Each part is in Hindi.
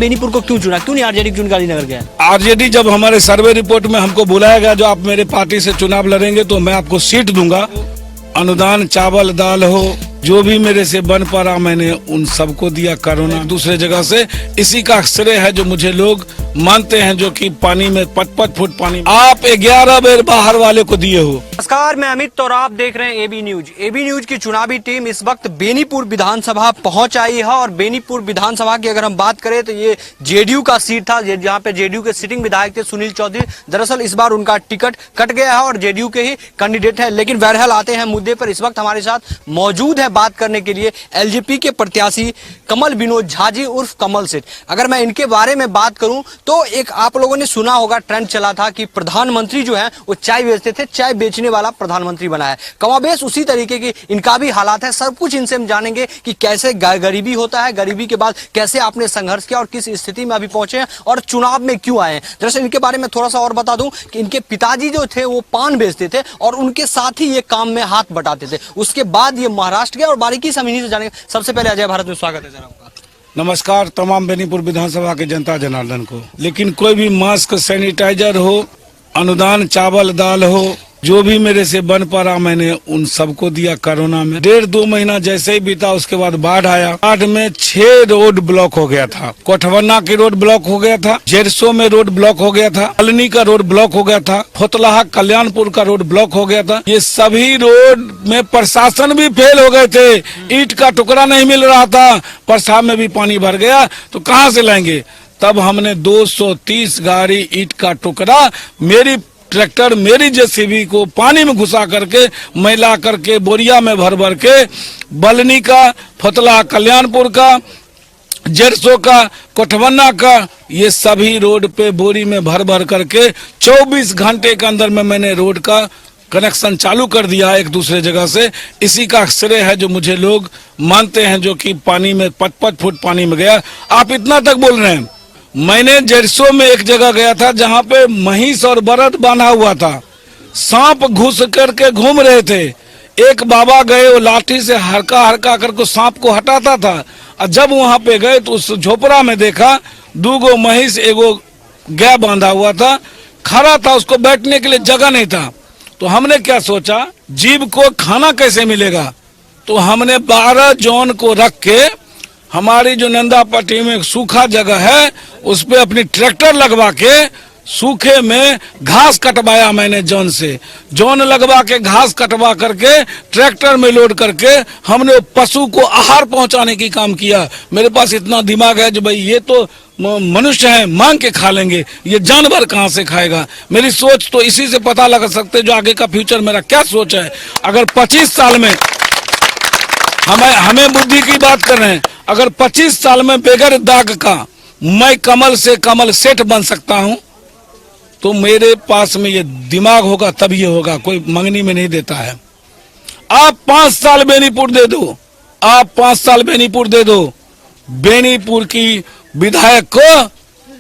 बेनीपुर को क्यों चुना, क्यों नहीं आरजेडी चुन गांधीनगर गया? आरजेडी जब हमारे सर्वे रिपोर्ट में हमको बुलाया गया, जो आप मेरे पार्टी से चुनाव लड़ेंगे तो मैं आपको सीट दूंगा, अनुदान चावल दाल हो जो भी मेरे से बन पड़ा मैंने उन सबको दिया। कोरोना दूसरे जगह से इसी का श्रेय है जो मुझे लोग मानते हैं, जो कि पानी में 5-5 फुट पानी आप 11 बेर बाहर वाले को दिए हो। नमस्कार, मैं अमित और आप देख रहे हैं एबी न्यूज। एबी न्यूज की चुनावी टीम इस वक्त बेनीपुर विधानसभा पहुंच आई है और बेनीपुर विधानसभा की अगर हम बात करें तो ये जेडीयू का सीट था, जहां पे जेडीयू के सिटिंग विधायक थे सुनील चौधरी। दरअसल इस बार उनका टिकट कट गया है और जेडीयू के ही कैंडिडेट है। लेकिन बहरहाल आते हैं मुद्दे पर, इस वक्त हमारे साथ मौजूद है बात करने के लिए एलजेपी के प्रत्याशी कमल विनोद झा जी उर्फ कमल सेठ। अगर मैं इनके बारे में बात करूं तो एक आप लोगों ने सुना होगा, ट्रेंड चला था कि प्रधानमंत्री जो है वो चाय बेचते थे, चाय बेचने वाला प्रधानमंत्री बना है। कमाबेश उसी तरीके की इनका भी हालात है। सब कुछ इनसे हम जानेंगे कि कैसे गरीबी होता है, गरीबी के बाद कैसे आपने संघर्ष किया और किस स्थिति में अभी पहुंचे हैं और चुनाव में क्यों आए हैं। दरअसल इनके बारे में थोड़ा सा और बता दूं कि इनके पिताजी जो थे वो पान बेचते थे और उनके साथ ही ये काम में हाथ बटाते थे। उसके बाद ये महाराष्ट्र गए और बारीकी से हम इन्हीं से जानेंगे। सबसे पहले अजय भारत में स्वागत है जरा। नमस्कार तमाम बेनीपुर विधानसभा के जनता जनार्दन को। लेकिन कोई भी मास्क, सैनिटाइजर हो, अनुदान चावल दाल हो जो भी मेरे से बन पड़ा मैंने उन सबको दिया। कोरोना में 1.5-2 महीना जैसे ही बीता उसके बाद बाढ़ आया। बाढ़ में 6 रोड ब्लॉक हो गया था। कोठवन्ना की रोड ब्लॉक हो गया था, जेरसो में रोड ब्लॉक हो गया था, अलनी का रोड ब्लॉक हो गया था, फोतलाहा कल्याणपुर का रोड ब्लॉक हो गया था। ये सभी रोड में प्रशासन भी फेल हो गए थे, ईंट का टुकड़ा नहीं मिल रहा था, प्रसाद में भी पानी भर गया तो कहाँ से लाएंगे। तब हमने 230 गाड़ी ईंट का टुकड़ा मेरी ट्रैक्टर मेरी जेसीबी को पानी में घुसा करके मैला करके बोरिया में भर भर के बलनी का, फतला कल्याणपुर का, जेरसो का, कोठवन्ना का, ये सभी रोड पे बोरी में भर भर करके 24 घंटे के अंदर में मैंने रोड का कनेक्शन चालू कर दिया एक दूसरे जगह से। इसी का श्रेय है जो मुझे लोग मानते हैं, जो कि पानी में 5-5 फुट पानी में गया। आप इतना तक बोल रहे हैं। मैंने जेरसो में एक जगह गया था जहां पे महिष और बरद बांधा हुआ था, सांप घुस करके घूम रहे थे। एक बाबा गए, वो लाठी से हरका हरका करके सांप को हटाता था और जब वहां पे गए तो उस झोपड़ा में देखा 2 महिष, 1 गाय बांधा हुआ था, खड़ा था, उसको बैठने के लिए जगह नहीं था। तो हमने क्या सोचा, जीव को खाना कैसे मिलेगा। तो हमने 12 जॉन को रख के हमारी जो नंदापट्टी में एक सूखा जगह है उस पे अपनी ट्रैक्टर लगवा के सूखे में घास कटवाया मैंने जॉन से। जॉन लगवा के घास कटवा करके ट्रैक्टर में लोड करके हमने पशु को आहार पहुंचाने की काम किया। मेरे पास इतना दिमाग है जो भाई ये तो मनुष्य है, मांग के खा लेंगे, ये जानवर कहाँ से खाएगा। मेरी सोच तो इसी से पता लगा सकते जो आगे का फ्यूचर मेरा क्या सोच है। अगर 25 साल में हमें बुद्धि की बात कर रहे हैं, अगर 25 साल में बेगर दाग का मैं कमल से कमल सेठ बन सकता हूं तो मेरे पास में ये दिमाग होगा तब ये होगा, कोई मंगनी में नहीं देता है। आप 5 साल बेनीपुर दे दो, आप 5 साल बेनीपुर दे दो, बेनीपुर की विधायक को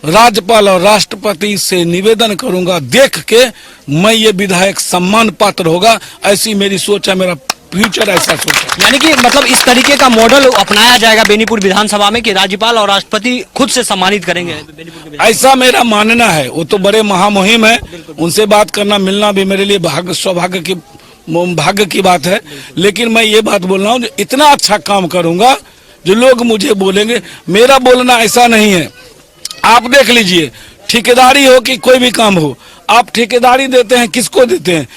राज्यपाल और राष्ट्रपति से निवेदन करूंगा, देख के मैं ये विधायक सम्मान पात्र होगा। ऐसी मेरी सोच है, मेरा फ्यूचर ऐसा सोचा। यानी कि मतलब इस तरीके का मॉडल अपनाया जाएगा बेनीपुर विधानसभा में कि राज्यपाल और राष्ट्रपति खुद से सम्मानित करेंगे बेनीपुर के। ऐसा मेरा मानना है। वो तो बड़े महामुहिम है, उनसे बात करना मिलना भी मेरे लिए भाग्य की बात है। लेकिन मैं ये बात बोल रहा हूँ, इतना अच्छा काम करूंगा जो लोग मुझे बोलेंगे। मेरा बोलना ऐसा नहीं है, आप देख लीजिए, ठेकेदारी हो कि कोई भी काम हो, आप ठेकेदारी देते हैं, किसको देते हैं?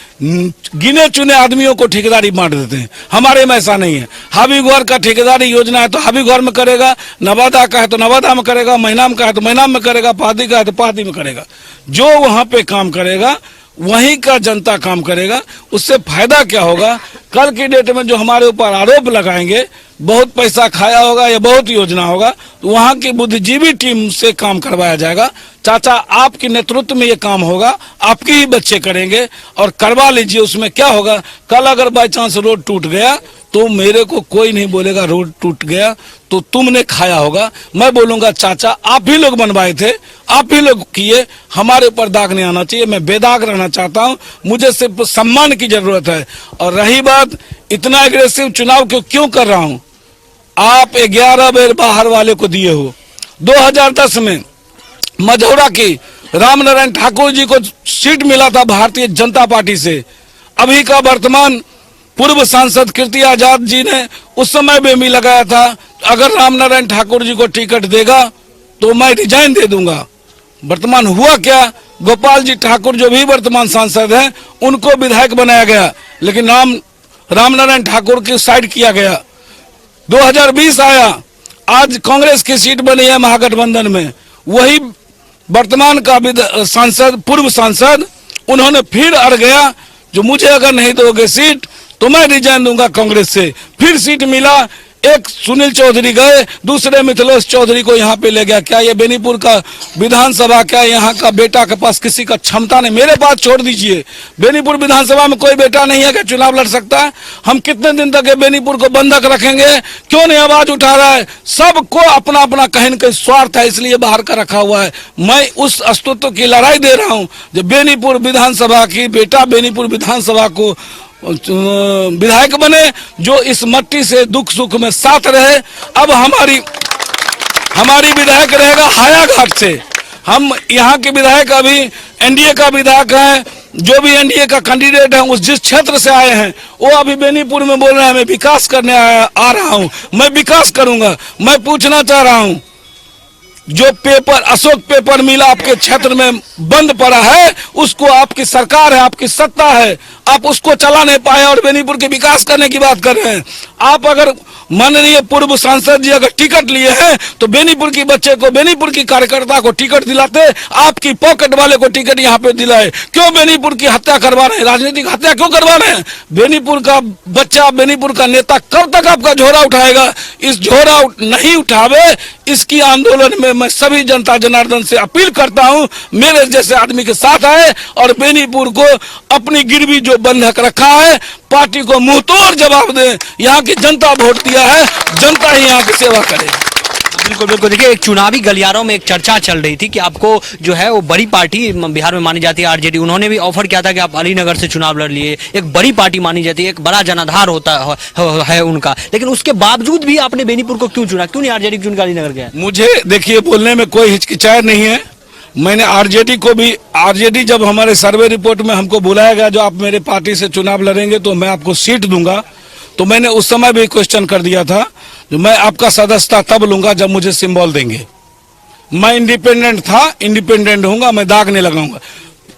गिने चुने आदमियों को ठेकेदारी बांट देते हैं। हमारे में ऐसा नहीं है। हाबीघर का ठेकेदारी योजना है तो हाबीघर में करेगा, नवादा का है तो नवादा में करेगा, महिनाम का है तो महिनाम में करेगा, पादी का है तो पादी में करेगा। जो वहां पे काम करेगा वहीं का जनता काम करेगा। उससे फायदा क्या होगा, कल की डेट में जो हमारे ऊपर आरोप लगाएंगे बहुत पैसा खाया होगा या बहुत योजना होगा, तो वहां की बुद्धिजीवी टीम से काम करवाया जाएगा। चाचा आपके नेतृत्व में ये काम होगा, आपके ही बच्चे करेंगे और करवा लीजिए। उसमें क्या होगा, कल अगर बाई चांस रोड टूट गया तो मेरे को कोई नहीं बोलेगा रोड टूट गया तो तुमने खाया होगा। मैं बोलूंगा चाचा आप ही लोग बनवाए थे, आप ही लोग किए, हमारे ऊपर दाग नहीं आना चाहिए। मैं बेदाग रहना चाहता हूं, मुझे सिर्फ सम्मान की जरूरत है। और रही बात इतना एग्रेसिव चुनाव क्यों कर रहा हूं, आप 11 बेर बाहर वाले को दिए हो, 2010 में मझौरा की रामनारायण ठाकुर जी को सीट मिला था भारतीय जनता पार्टी से। अभी का वर्तमान पूर्व सांसद कीर्ति आजाद जी ने उस समय भी लगाया था, अगर रामनारायण ठाकुर जी को टिकट देगा तो मैं रिजाइन दे दूंगा। वर्तमान हुआ क्या, गोपाल जी ठाकुर जो भी वर्तमान सांसद हैं उनको विधायक बनाया गया, लेकिन रामनारायण ठाकुर की साइड किया गया। 2020 आया, आज कांग्रेस की सीट बनी है महागठबंधन में, वही वर्तमान का सांसद पूर्व सांसद उन्होंने फिर अड़ गया, जो मुझे अगर नहीं दोगे सीट तो मैं रिजाइन दूंगा कांग्रेस से। फिर सीट मिला, एक सुनील चौधरी गए, दूसरे मिथिलेश चौधरी को यहाँ पे ले गया। क्या ये बेनीपुर का विधानसभा, क्या यहाँ का बेटा के पास किसी का क्षमता नहीं? मेरे पास छोड़ दीजिए, बेनीपुर विधानसभा में कोई बेटा नहीं है कि चुनाव लड़ सकता है। हम कितने दिन तक ये बेनीपुर को बंधक रखेंगे? क्यों नहीं आवाज उठा रहा है? सबको अपना अपना कहीं न कहीं स्वार्थ है, इसलिए बाहर का रखा हुआ है। मैं उस अस्तित्व की लड़ाई दे रहा हूँ जो बेनीपुर विधानसभा की बेटा बेनीपुर विधानसभा को विधायक बने, जो इस मट्टी से दुख सुख में साथ रहे। अब हमारी विधायक रहेगा हायाघाट से। हम यहाँ के विधायक अभी एनडीए का विधायक है, जो भी एनडीए का कैंडिडेट है उस जिस क्षेत्र से आए हैं वो अभी बेनीपुर में बोल रहे हैं मैं विकास करने आ रहा हूँ, मैं विकास करूंगा। मैं पूछना चाह रहा हूँ, जो पेपर अशोक पेपर मिल आपके क्षेत्र में बंद पड़ा है, उसको आपकी सरकार है, आपकी सत्ता है, आप उसको चला नहीं पाए और बेनीपुर के विकास करने की बात कर रहे हैं। आप अगर माननीय पूर्व सांसद जी अगर टिकट लिए हैं तो बेनीपुर की बच्चे को, बेनीपुर की कार्यकर्ता को टिकट दिलाते, आपकी पॉकेट वाले को टिकट यहाँ पे दिलाए। क्यों बेनीपुर की हत्या करवा रहे हैं? राजनीतिक हत्या क्यों करवा रहे हैं? बेनीपुर का बच्चा, बेनीपुर का नेता कब तक आपका झोरा उठाएगा? इस झोरा नहीं उठावे, इसकी आंदोलन में मैं सभी जनता जनार्दन से अपील करता हूं, मेरे जैसे आदमी के साथ आए और बेनीपुर को अपनी गिरवी जो बंधक रखा है, पार्टी को मुंहतोड़ जवाब दे। यहाँ की जनता वोट दिया है, जनता ही यहाँ की सेवा करे। बिल्कुल बिल्कुल। देखिए, एक चुनावी गलियारों में एक चर्चा चल रही थी कि आपको जो है वो बड़ी पार्टी बिहार में मानी जाती है आरजेडी, उन्होंने भी ऑफर किया था कि आप अलीनगर से चुनाव लड़ लिए, एक बड़ी पार्टी मानी जाती है, एक बड़ा जनाधार होता है उनका, लेकिन उसके बावजूद भी आपने बेनीपुर को क्यों चुना? क्यों नहीं आरजेडी चुन कर अलीनगर गया? मुझे देखिए, बोलने में कोई हिचकिचाहट नहीं है। मैंने आरजेडी को भी, आरजेडी जब हमारे सर्वे रिपोर्ट में हमको बुलाया गया जो आप मेरे पार्टी से चुनाव लड़ेंगे तो मैं आपको सीट दूंगा, तो मैंने उस समय भी क्वेश्चन कर दिया था जो मैं आपका सदस्यता तब लूंगा जब मुझे सिंबल देंगे। मैं इंडिपेंडेंट था, इंडिपेंडेंट होऊंगा, मैं दाग नहीं लगाऊंगा।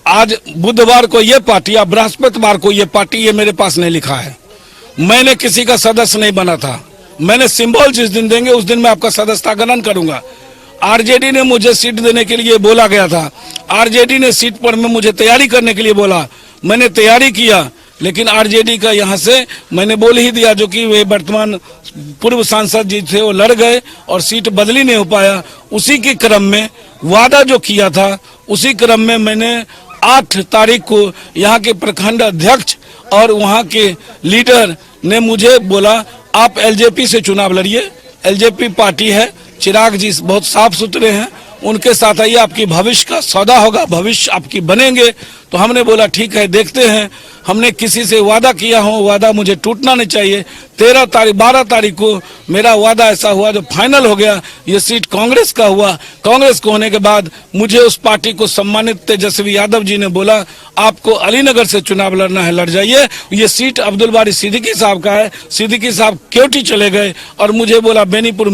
आज बुधवार को ये पार्टी या बृहस्पतिवार को ये पार्टी, ये मेरे पास नहीं लिखा है, मैंने किसी का सदस्य नहीं बना था। मैंने सिंबल जिस दिन देंगे उस दिन मैं आपका सदस्यता गणन करूंगा। आरजेडी ने मुझे सीट देने के लिए बोला गया था, आरजेडी ने सीट पर में मुझे तैयारी करने के लिए बोला, मैंने तैयारी किया, लेकिन आरजेडी का यहाँ से मैंने बोल ही दिया, जो कि वे वर्तमान पूर्व सांसद जी थे वो लड़ गए और सीट बदली नहीं हो पाया। उसी के क्रम में वादा जो किया था, उसी क्रम में मैंने 8 तारीख को यहाँ के प्रखंड अध्यक्ष और वहाँ के लीडर ने मुझे बोला आप एलजेपी से चुनाव लड़िए, एलजेपी पार्टी है, चिराग जी बहुत साफ सुथरे हैं, उनके साथ आइए, आपकी भविष्य का सौदा होगा, भविष्य आपकी बनेंगे। तो हमने बोला ठीक है, देखते हैं। हमने किसी से वादा किया हो, वादा मुझे टूटना नहीं चाहिए। 12 तारीख को मेरा वादा ऐसा हुआ जो फाइनल हो गया, ये सीट कांग्रेस का हुआ। कांग्रेस को होने के बाद मुझे उस पार्टी को सम्मानित तेजस्वी यादव जी ने बोला आपको अलीनगर से चुनाव लड़ना है, लड़ जाइए, ये सीट अब्दुल बारी सिद्दीकी साहब का है। सिद्दीकी साहब केवटी चले गए और मुझे बोला बेनीपुर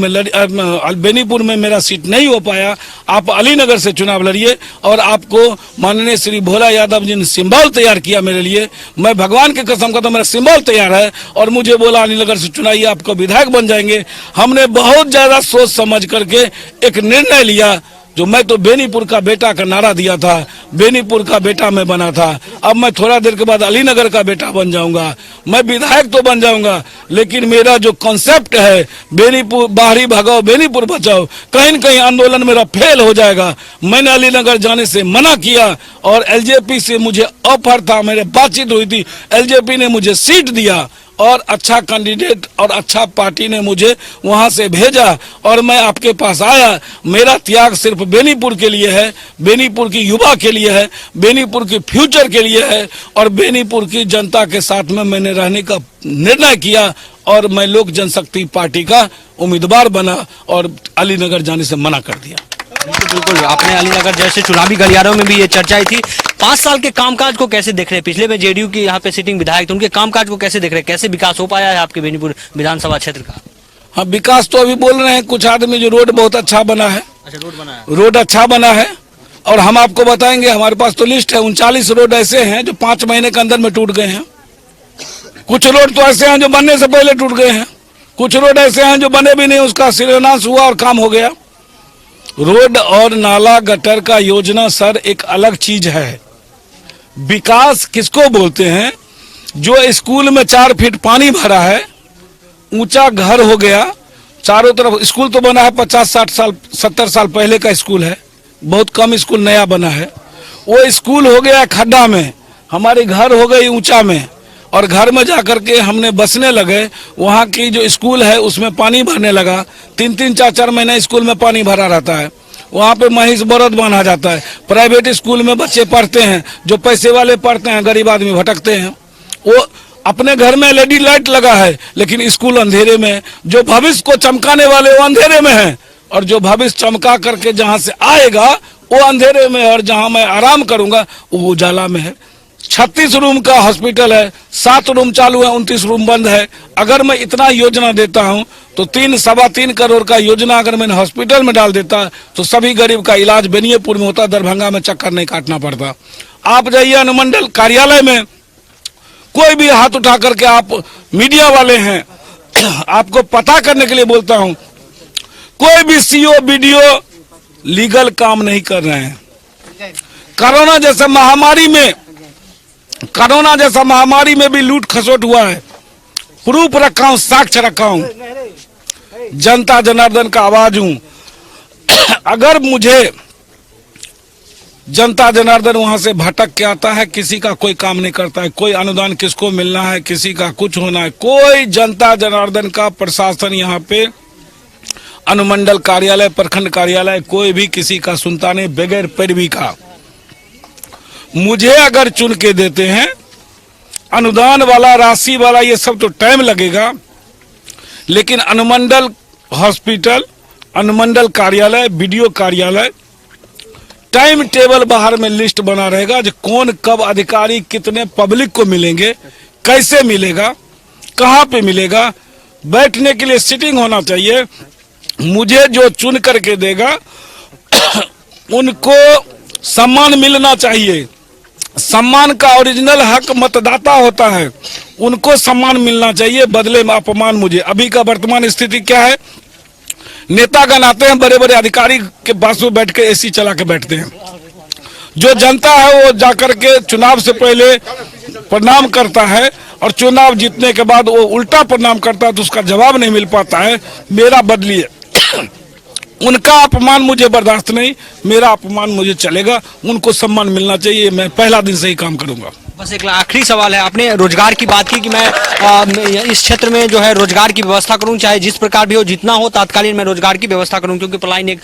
में मेरा सीट नहीं हो पाया, आप अलीनगर से चुनाव लड़िए। और आपको माननीय श्री भोला यादव जी ने सिंबल तैयार किया मेरे लिए, मैं भगवान की कसम खाता मेरा सिंबल तैयार है, और मुझे बोला अलीनगर से चुनाइए, आपको विधायक बन जाएंगे। हमने बहुत ज्यादा सोच समझ करके एक निर्णय लिया, जो मैं तो बेनीपुर का बेटा का नारा दिया था, बेनीपुर का बेटा मैं बना था, अब मैं थोड़ा देर के बाद अलीनगर का बेटा बन जाऊंगा। मैं विधायक तो बन जाऊंगा, लेकिन मेरा जो कॉन्सेप्ट है बेनीपुर बाहरी भगाओ बेनीपुर बचाओ, कहीं न कहीं आंदोलन मेरा फेल हो जाएगा। मैंने अलीनगर जाने से मना किया और एलजेपी से मुझे ऑफर था, मेरे बातचीत हुई थी, एलजेपी ने मुझे सीट दिया और अच्छा कैंडिडेट और अच्छा पार्टी ने मुझे वहां से भेजा और मैं आपके पास आया। मेरा त्याग सिर्फ बेनीपुर के लिए है, बेनीपुर की युवा के लिए है, बेनीपुर की फ्यूचर के लिए है और बेनीपुर की जनता के साथ में मैंने रहने का निर्णय किया और मैं लोक जनशक्ति पार्टी का उम्मीदवार बना और अलीनगर जाने से मना कर दिया। बिल्कुल आपने अलीनगर जैसे चुनावी गलियारों में भी ये चर्चाएं थी। 5 साल के कामकाज को कैसे देख रहे हैं? पिछले में जेडीयू की यहाँ पे सिटिंग विधायक थे, उनके कामकाज को कैसे देख रहे हैं? कैसे विकास हो पाया है आपके बेनीपुर विधानसभा क्षेत्र का? हाँ, विकास तो अभी बोल रहे हैं कुछ आदमी जो रोड बहुत अच्छा बना है। अच्छा, रोड बना है, रोड अच्छा बना है और हम आपको बताएंगे, हमारे पास तो लिस्ट है। 39 रोड ऐसे हैं जो 5 महीने के अंदर में टूट गए हैं। कुछ रोड तो ऐसे हैं जो बनने से पहले टूट गए हैं, कुछ रोड ऐसे हैं जो बने भी नहीं, उसका शिलान्यास हुआ और काम हो गया। रोड और नाला गटर का योजना सर एक अलग चीज है। विकास किसको बोलते हैं? जो स्कूल में 4 फीट पानी भरा है, ऊंचा घर हो गया, चारों तरफ स्कूल तो बना है 50-60 साल 70 साल पहले का स्कूल है, बहुत कम स्कूल नया बना है। वो स्कूल हो गया खड्डा में, हमारी घर हो गई ऊंचा में, और घर में जाकर के हमने बसने लगे। वहाँ की जो स्कूल है उसमें पानी भरने लगा। 3-3, 4-4 महीने स्कूल में पानी भरा रहता है। वहाँ पे महिष बरद बांधा जाता है। प्राइवेट स्कूल में बच्चे पढ़ते हैं, जो पैसे वाले पढ़ते हैं, गरीब आदमी भटकते हैं। वो अपने घर में एलईडी लाइट लगा है, लेकिन स्कूल अंधेरे में। जो भविष्य को चमकाने वाले वो अंधेरे में है, और जो भविष्य चमका करके जहाँ से आएगा वो अंधेरे में है, और जहाँ मैं आराम करूंगा वो उजाला में है। 36 रूम का हॉस्पिटल है, 7 रूम चालू है, 29 रूम बंद है। अगर मैं इतना योजना देता हूं तो 3-3.25 करोड़ का योजना अगर मैंने हॉस्पिटल में डाल देता तो सभी गरीब का इलाज बेनीपुर में होता, दरभंगा में चक्कर नहीं काटना पड़ता। आप जाइए अनुमंडल कार्यालय में, कोई भी हाथ उठा करके, आप मीडिया वाले हैं, आपको पता करने के लिए बोलता हूं, कोई भी सीओ बीडीओ लीगल काम नहीं कर रहे हैं। कोरोना जैसा महामारी में भी लूट खसोट हुआ है। प्रूफ रखा हूं, साक्ष्य रखा हूं, जनता जनार्दन का आवाज हूं। अगर मुझे जनता जनार्दन वहां से भटक के आता है, किसी का कोई काम नहीं करता है, कोई अनुदान किसको मिलना है, किसी का कुछ होना है, कोई जनता जनार्दन का प्रशासन यहाँ पे अनुमंडल कार्यालय, प्रखंड कार्यालय, कोई भी किसी का सुनता नहीं, बगैर पैरवी का। मुझे अगर चुन के देते हैं, अनुदान वाला, राशि वाला, ये सब तो टाइम लगेगा, लेकिन अनुमंडल हॉस्पिटल, अनुमंडल कार्यालय, बीडीओ कार्यालय, टाइम टेबल बाहर में लिस्ट बना रहेगा जो कौन कब अधिकारी कितने पब्लिक को मिलेंगे, कैसे मिलेगा, कहाँ पे मिलेगा। बैठने के लिए सीटिंग होना चाहिए। मुझे जो चुन करके देगा उनको सम्मान मिलना चाहिए। सम्मान का ओरिजिनल हक मतदाता होता है, उनको सम्मान मिलना चाहिए, बदले में अपमान मुझे। अभी का वर्तमान स्थिति क्या है? नेतागण आते हैं, बड़े बड़े अधिकारी के पास में बैठ के एसी चला के बैठते हैं। जो जनता है वो जाकर के चुनाव से पहले प्रणाम करता है, और चुनाव जीतने के बाद वो उल्टा प्रणाम करता है, तो उसका जवाब नहीं मिल पाता है। मेरा बदलिए। उनका अपमान मुझे बर्दाश्त नहीं, मेरा अपमान मुझे चलेगा। उनको सम्मान मिलना चाहिए। मैं पहला दिन से ही काम करूंगा। बस एक आखिरी सवाल है, आपने रोजगार की बात की कि मैं इस क्षेत्र में जो है रोजगार की व्यवस्था करूं, चाहे जिस प्रकार भी हो, जितना हो तात्कालीन मैं रोजगार की व्यवस्था करूं, क्योंकि पलायन एक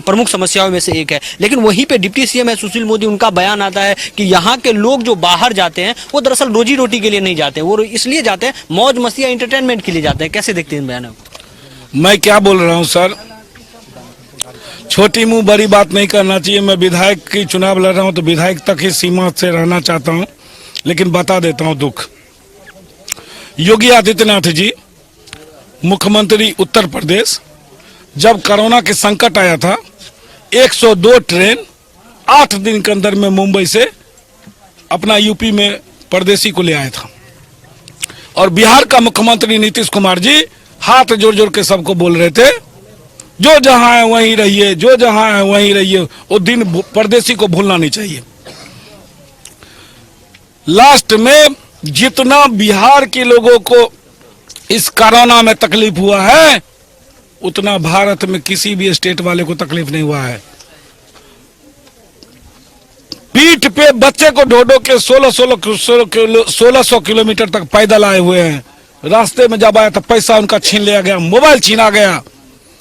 प्रमुख समस्याओं में से एक है। लेकिन वहीं पे डिप्टी सीएम है सुशील मोदी, उनका बयान आता है कि यहाँ के लोग जो बाहर जाते हैं वो दरअसल रोजी रोटी के लिए नहीं जाते, वो इसलिए जाते हैं मौज मस्ती या एंटरटेनमेंट के लिए जाते हैं। कैसे देखते हैं बयान? मैं क्या बोल रहा हूँ सर, छोटी मुंह बड़ी बात नहीं करना चाहिए। मैं विधायक की चुनाव लड़ रहा हूँ तो विधायक तक ही सीमा से रहना चाहता हूँ, लेकिन बता देता हूँ दुख। योगी आदित्यनाथ जी मुख्यमंत्री उत्तर प्रदेश, जब कोरोना के संकट आया था, 102 ट्रेन 8 दिन के अंदर में मुंबई से अपना यूपी में परदेसी को ले आया था। और बिहार का मुख्यमंत्री नीतीश कुमार जी हाथ जोड़ जोड़ के सबको बोल रहे थे, जो जहां है वहीं रहिए, जो जहां है वहीं रहिए। वो दिन परदेसी को भूलना नहीं चाहिए। लास्ट में जितना बिहार के लोगों को इस कोरोना में तकलीफ हुआ है, उतना भारत में किसी भी स्टेट वाले को तकलीफ नहीं हुआ है। पीठ पे बच्चे को ढो के 1600 किलोमीटर तक पैदल आए हुए हैं। रास्ते में जब आया तो पैसा उनका छीन लिया गया, मोबाइल छीना गया।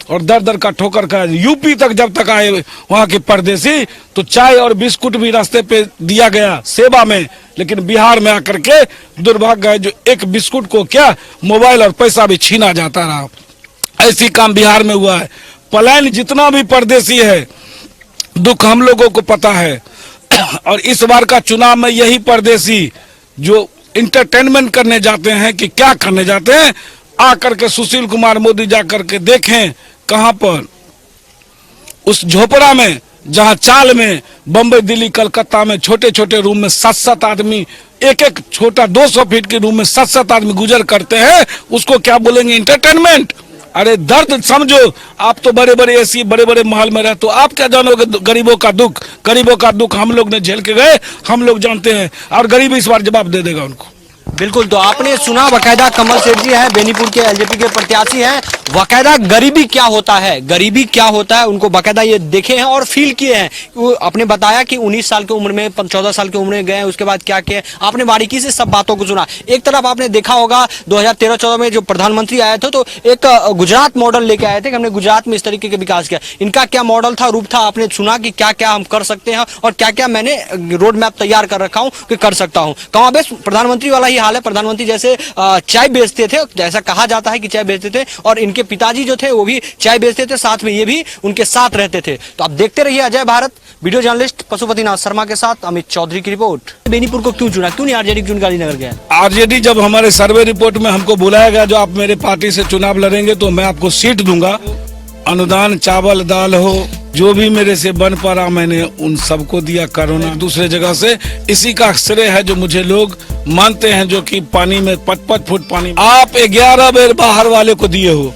और दर दर का ठोकर खाया। यूपी तक जब तक आए वहाँ के परदेसी तो चाय और बिस्कुट भी रास्ते पे दिया गया सेवा में, लेकिन बिहार में आकर के दुर्भाग्य है जो एक बिस्कुट को क्या मोबाइल और पैसा भी छीना जाता रहा। ऐसी काम बिहार में हुआ है। पलायन जितना भी परदेसी है दुख हम लोगों को पता है। और इस बार का चुनाव में यही परदेसी जो इंटरटेनमेंट करने जाते हैं कि क्या करने जाते हैं, आकर के सुशील कुमार मोदी जाकर के देखें कहां पर उस झोपड़ा में जहां चाल में बम्बई दिल्ली कलकत्ता में छोटे छोटे रूम में 7-7 आदमी एक छोटा 200 फीट के रूम में 7-7 आदमी गुजर करते हैं, उसको क्या बोलेंगे इंटरटेनमेंट। अरे दर्द समझो, आप तो बड़े बड़े एसी बड़े बड़े महल में रहते हो, आप क्या जानोगे गरीबों का दुख। गरीबों का दुख हम लोग ने झेल के गए, हम लोग जानते हैं, और गरीब इस बार जवाब दे देगा उनको। बिल्कुल, तो आपने सुना बकायदा कमल सेठ जी हैं, बेनीपुर के एलजेपी के प्रत्याशी हैं, बकायदा गरीबी क्या होता है, गरीबी क्या होता है उनको बकायदा ये देखे हैं और फील किए हैं। वो आपने बताया कि 19 साल की उम्र में 14 साल की उम्र में गए, उसके बाद क्या किया, आपने बारीकी से सब बातों को सुना। एक तरफ आपने देखा होगा 2013-14 में जो प्रधानमंत्री आए थे तो एक गुजरात मॉडल लेके आए थे कि हमने गुजरात में इस तरीके के विकास किया। इनका क्या मॉडल था, रूप था, आपने सुना कि क्या क्या हम कर सकते हैं और क्या क्या मैंने रोड मैप तैयार कर रखा हूँ कि कर सकता हूँ। कमाबेश प्रधानमंत्री वाला ही हाल है। प्रधानमंत्री जैसे चाय बेचते थे, जैसा कहा जाता है कि चाय बेचते थे, और इनके पिताजी जो थे वो भी चाय बेचते थे, साथ में ये भी उनके साथ रहते थे। तो आप देखते रहिए अजय भारत, वीडियो जर्नलिस्ट पशुपतिनाथ शर्मा के साथ अमित चौधरी की रिपोर्ट। बेनीपुर को क्यों चुना, क्यों नहीं आरजेडी चुन गांधीनगर गया? आरजेडी जब हमारे सर्वे रिपोर्ट में हमको बुलाया गया जो आप मेरे पार्टी से चुनाव लड़ेंगे तो मैं आपको सीट दूंगा, अनुदान चावल दाल हो जो भी मेरे से बन पा मैंने उन सबको दिया, कोरोना दूसरे जगह से। इसी का श्रेय है जो मुझे लोग मानते हैं, जो कि पानी में 5-5 फुट पानी आप 11 बेर बाहर वाले को दिए हो।